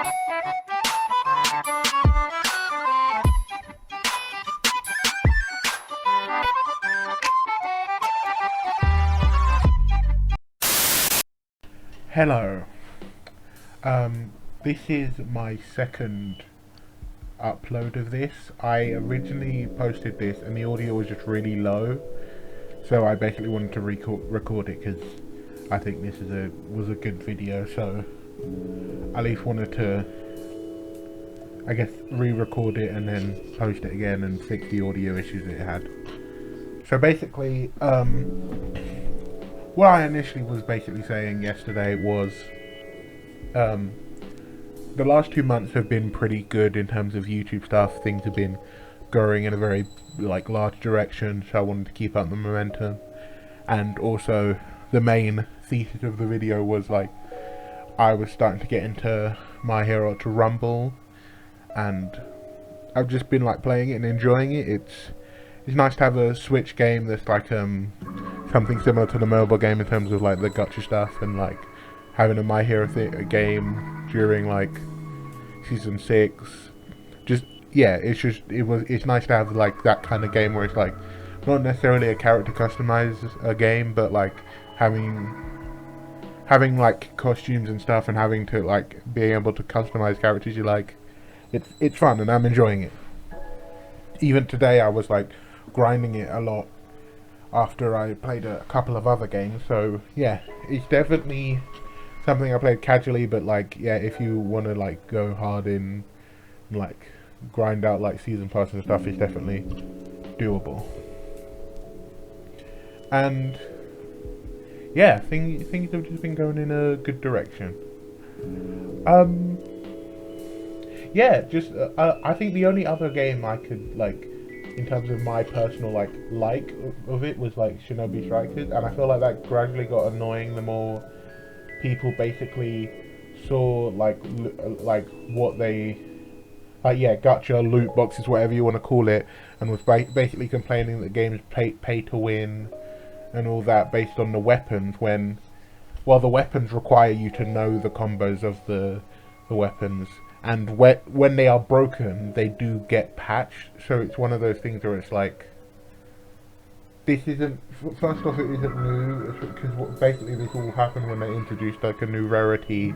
Hello. This is my second upload of this. I originally posted this and the audio was just really low, so I basically wanted to record it because I think this was a good video. So I at least wanted to, I guess, re-record it and then post it again and fix the audio issues it had. So basically, what I initially was basically saying yesterday was, the last 2 months have been pretty good in terms of YouTube stuff. Things have been going in a very large direction, so I wanted to keep up the momentum. And also, the main thesis of the video was I was starting to get into My Hero to Rumble, and I've just been playing it and enjoying it. It's nice to have a Switch game that's something similar to the mobile game in terms of the gacha stuff, and having a My Hero game during season 6. Just it's nice to have that kind of game where it's not necessarily a character customized a game, but having costumes and stuff, and having to being able to customize characters you like. It's fun and I'm enjoying it. Even today I was grinding it a lot after I played a couple of other games, so yeah, it's definitely something I played casually, but if you want to go hard in grind out season pass and stuff, it's definitely doable. And yeah, things have just been going in a good direction. Yeah, just I think the only other game I could in terms of my personal like of it was Shinobi Strikers, and I feel that gradually got annoying the more people basically saw what they gacha loot boxes, whatever you want to call it, and was basically complaining that games pay to win and all that based on the weapons, when the weapons require you to know the combos of the weapons, and when they are broken they do get patched. So it's one of those things where it's this isn't, first off, it isn't new, because basically this all happened when they introduced a new rarity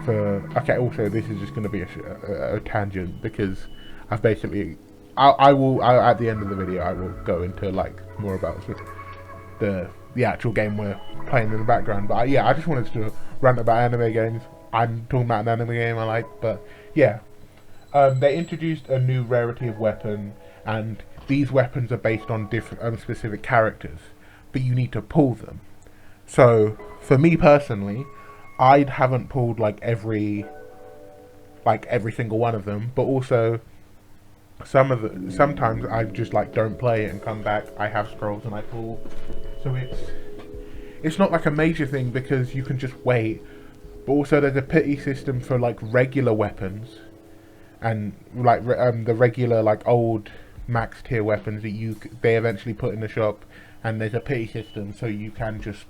for, okay, also this is just going to be a tangent, because I've basically, I will at the end of the video I will go into more about the actual game we're playing in the background. But yeah, I just wanted to rant about anime games. I'm talking about an anime game I like, but yeah. They introduced a new rarity of weapon, and these weapons are based on different specific characters, but you need to pull them. So for me personally, I haven't pulled every single one of them, but also sometimes I just don't play it and come back, I have scrolls and I pull. So it's not a major thing because you can just wait. But also there's a pity system for regular weapons, and the regular old max tier weapons that they eventually put in the shop, and there's a pity system so you can just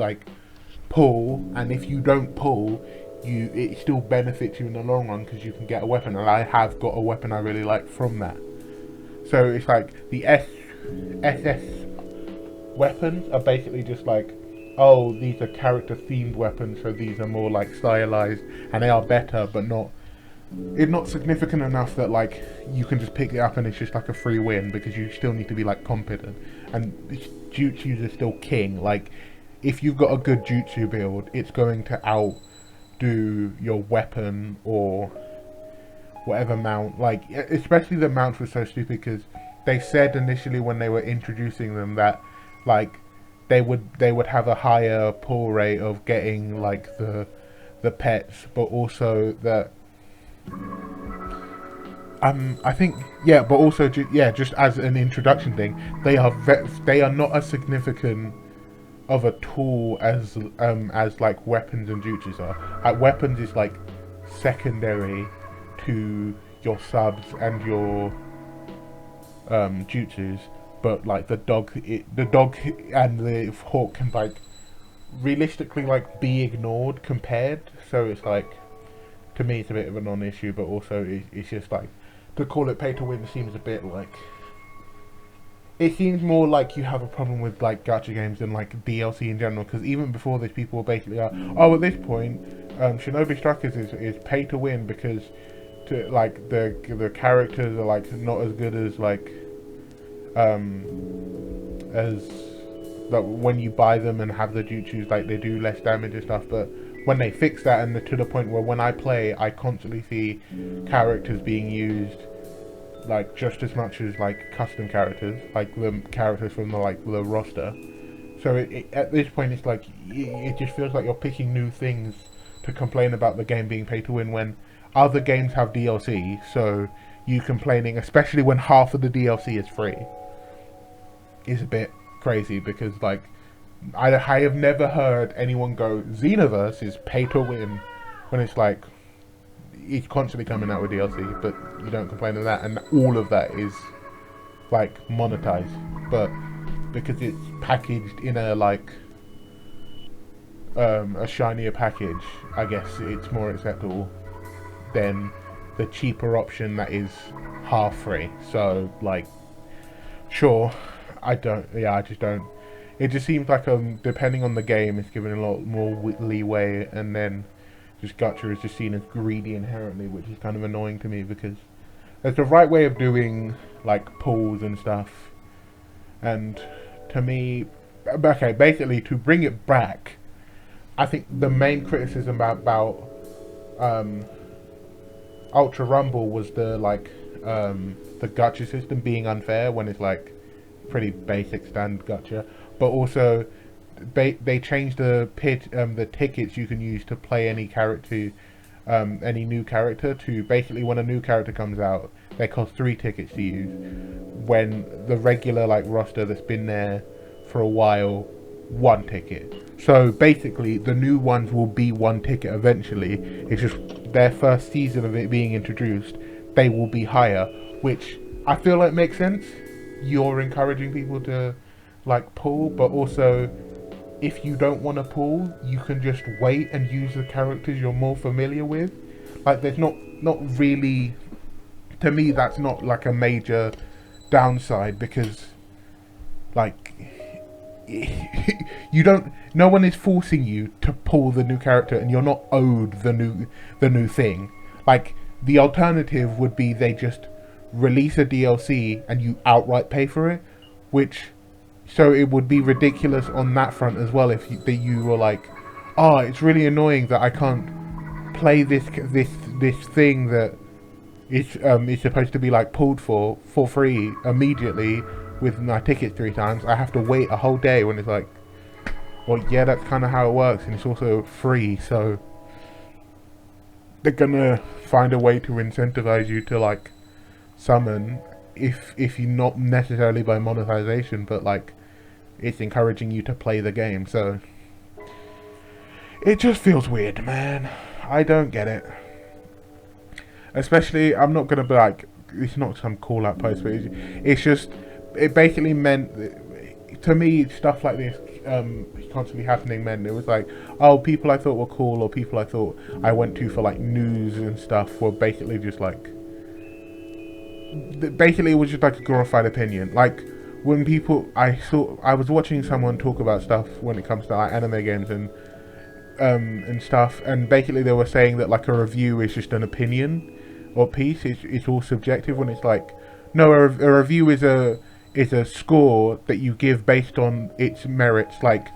pull, and if you don't pull, it still benefits you in the long run because you can get a weapon, and I have got a weapon I really like from that. So it's the SS weapons are basically just oh, these are character themed weapons, so these are more stylized, and they are better, but not significant enough that you can just pick it up and it's just a free win, because you still need to be competent, and jutsus are still king. If you've got a good jutsu build, it's going to outdo your weapon or whatever mount. Especially the mounts were so stupid, because they said initially when they were introducing them that they would have a higher pull rate of getting the pets, but also that I think, yeah, but also just as an introduction thing, they are not as significant of a tool as weapons and jutsus are. Weapons is secondary to your subs and your jutsus, but the dog and the hawk can realistically be ignored compared. So it's to me it's a bit of a non-issue, but also it's just like, to call it pay to win seems a bit like, it seems more like you have a problem with like gacha games than like DLC in general. Because even before this, people were basically like, oh, at this point, Shinobi Strikers is pay to win because like the characters are like not as good as like as like when you buy them and have the jutsus, like they do less damage and stuff. But when they fix that, and to the point where when I play, I constantly see characters being used like just as much as like custom characters, like the characters from the roster. So at this point, it's like it just feels like you're picking new things to complain about the game being pay to win when other games have DLC. So you complaining, especially when half of the DLC is free, is a bit crazy, because like I have never heard anyone go Xenoverse is pay to win when it's like it's constantly coming out with DLC, but you don't complain of that, and all of that is like monetized. But because it's packaged in a like a shinier package, I guess it's more acceptable than the cheaper option that is half free. So like, sure, I just don't. It just seems like depending on the game, it's given a lot more leeway, and then just gacha is just seen as greedy inherently, which is kind of annoying to me, because there's the right way of doing like pools and stuff. And to me, okay, basically to bring it back, I think the main criticism about Ultra Rumble was the gacha system being unfair when it's like pretty basic standard gacha, but also they changed the tickets you can use to play any character, any new character, to basically when a new character comes out, they cost 3 tickets to use, when the regular like roster that's been there for a while, 1 ticket. So basically the new ones will be 1 ticket eventually. It's just their first season of it being introduced, they will be higher, which I feel like makes sense. You're encouraging people to like pull, but also if you don't want to pull, you can just wait and use the characters you're more familiar with. Like there's not really, to me that's not like a major downside, because like no one is forcing you to pull the new character, and you're not owed the new thing. Like the alternative would be they just release a DLC and you outright pay for it, which, so it would be ridiculous on that front as well if you were like, oh, it's really annoying that I can't play this thing that is supposed to be like pulled for free immediately with my tickets 3 times. I have to wait a whole day, when it's like, well, yeah, that's kind of how it works, and it's also free, so they're gonna find a way to incentivize you to like summon, if you not necessarily by monetization, but like it's encouraging you to play the game. So it just feels weird, man. I don't get it. Especially, I'm not gonna be like, it's not some call out post, but it's just, it basically meant, to me, stuff like this constantly happening meant it was like, oh, people I thought were cool, or people I thought I went to for like news and stuff, were basically just like, basically it was just like a glorified opinion. Like when people, I was watching someone talk about stuff when it comes to like anime games and stuff, and basically they were saying that like a review is just an opinion or piece. It's all subjective, when it's like, no, a review is a score that you give based on its merits, like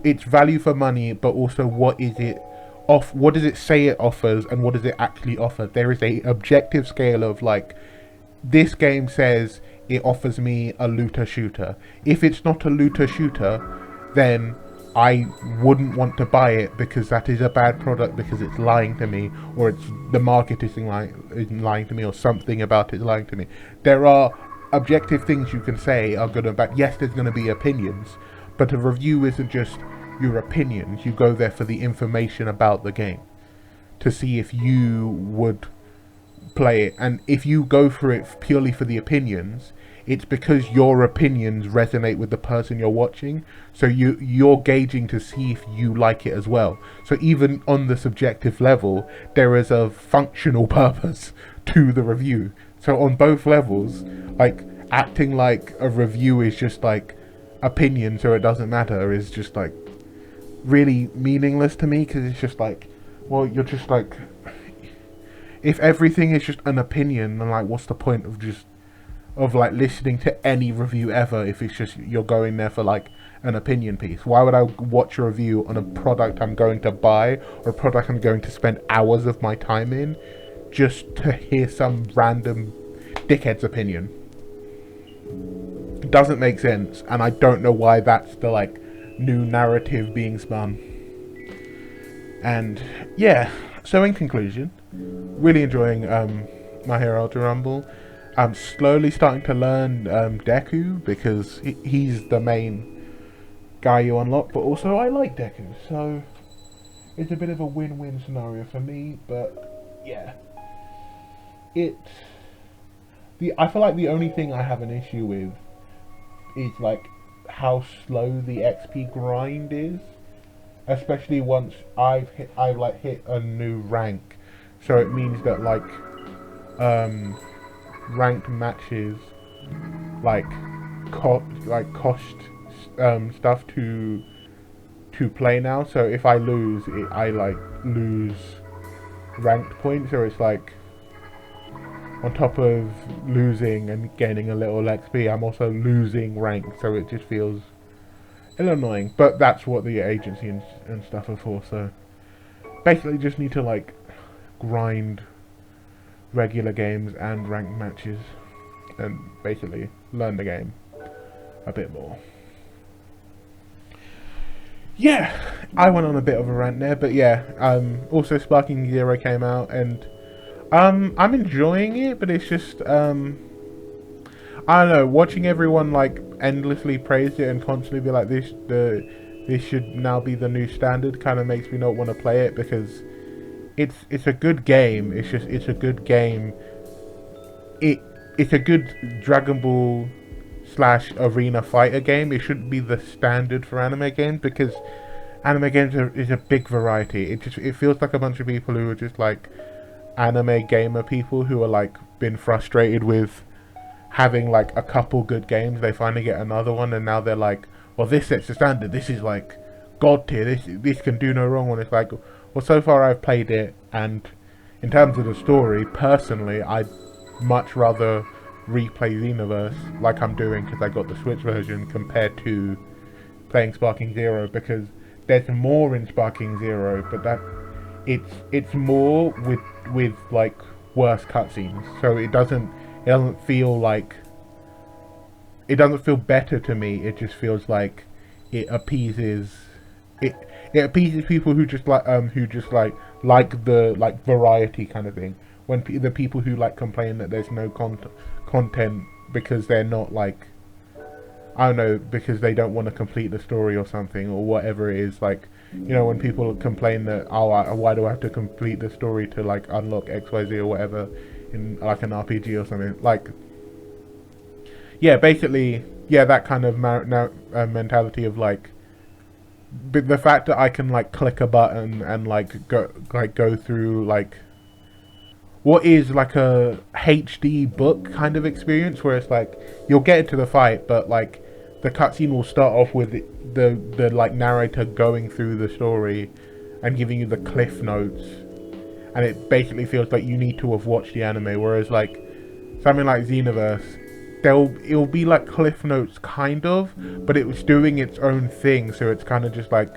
its value for money, but also what does it say it offers, and what does it actually offer. There is a objective scale of like, this game says it offers me a looter shooter. If it's not a looter shooter, then I wouldn't want to buy it, because that is a bad product, because it's lying to me, or it's the market is lying to me, or something about it is lying to me. There are objective things you can say are good and bad. Yes, there's going to be opinions, but a review isn't just your opinions. You go there for the information about the game, to see if you would play it. And if you go for it purely for the opinions, it's because your opinions resonate with the person you're watching. So you're gauging to see if you like it as well. So even on the subjective level, there is a functional purpose to the review. So on both levels, like acting like a review is just like opinion, so it doesn't matter, is just like really meaningless to me, because it's just like, well, you're just like, if everything is just an opinion, then like what's the point of like listening to any review ever if it's just you're going there for like an opinion piece? Why would I watch a review on a product I'm going to buy, or a product I'm going to spend hours of my time in, just to hear some random dickhead's opinion? It doesn't make sense, and I don't know why that's the like new narrative being spun. And yeah, so in conclusion, really enjoying My Hero Ultra Rumble. I'm slowly starting to learn Deku, because he's the main guy you unlock, but also I like Deku, so it's a bit of a win-win scenario for me. But yeah, I feel like the only thing I have an issue with is like how slow the XP grind is, especially once I've hit a new rank. So it means that like ranked matches like cost stuff to play now. So if I lose it, I like lose ranked points, or it's like on top of losing and gaining a little XP, I'm also losing rank, so it just feels a little annoying. But that's what the agency and stuff are for, so basically just need to like grind regular games and ranked matches and basically learn the game a bit more. Yeah, I went on a bit of a rant there, but yeah, also Sparking Zero came out, and I'm enjoying it, but it's just I don't know, watching everyone like endlessly praise it and constantly be like this should now be the new standard kind of makes me not want to play it, because it's a good game. It's a good game. It's a good Dragon Ball / arena fighter game. It shouldn't be the standard for anime games, because anime games is a big variety. It feels like a bunch of people who are just like anime gamer people who are like been frustrated with having like a couple good games. They finally get another one, and now they're like, well, this sets the standard. This is like god tier. This can do no wrong. And it's like, well, so far I've played it, and in terms of the story, personally, I'd much rather replay Xenoverse like I'm doing, because I got the Switch version, compared to playing Sparking Zero, because there's more in Sparking Zero, but that it's more with like worse cutscenes, so it doesn't feel like, it doesn't feel better to me. It just feels like it appeases people who just like the like variety kind of thing. When the people who like complain that there's no content because they're not like, I don't know, because they don't want to complete the story or something, or whatever it is, like, you know, when people complain that, oh, why do I have to complete the story to like unlock XYZ or whatever in like an RPG or something, like, yeah, basically, yeah, that kind of mentality of like, but the fact that I can like click a button and like go through like what is like a HD book kind of experience, where it's like you'll get into the fight, but like the cutscene will start off with the like narrator going through the story and giving you the cliff notes, and it basically feels like you need to have watched the anime. Whereas like something like Xenoverse, it'll be like cliff notes kind of, but it was doing its own thing, so it's kind of just like,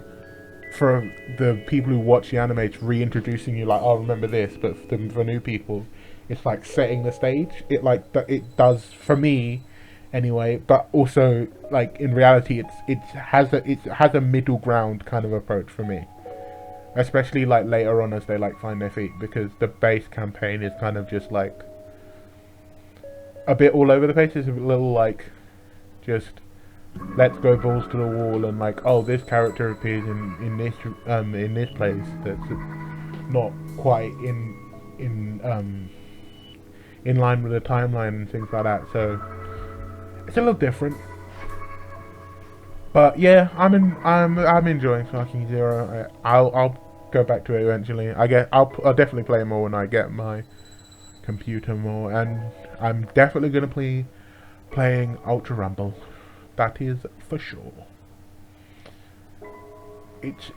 for the people who watch the anime, it's reintroducing you like, oh, remember this, but for new people, it's like setting the stage. It does for me anyway, but also like in reality it has a middle ground kind of approach for me, especially like later on as they like find their feet, because the base campaign is kind of just like a bit all over the place. It's a little like just let's go balls to the wall, and like, oh, this character appears in this place that's not quite in line with the timeline and things like that. So It's a little different. But yeah, I'm enjoying Fucking Zero. I'll go back to it eventually. I'll definitely play more when I get my computer more, and I'm definitely gonna be playing Ultra Rumble. That is for sure. It's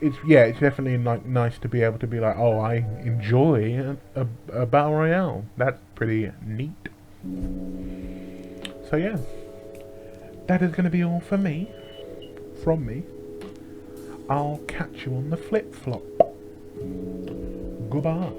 definitely like nice to be able to be like, oh, I enjoy a battle royale. That's pretty neat. So yeah, that is gonna be all for me. From me. I'll catch you on the flip flop. Goodbye.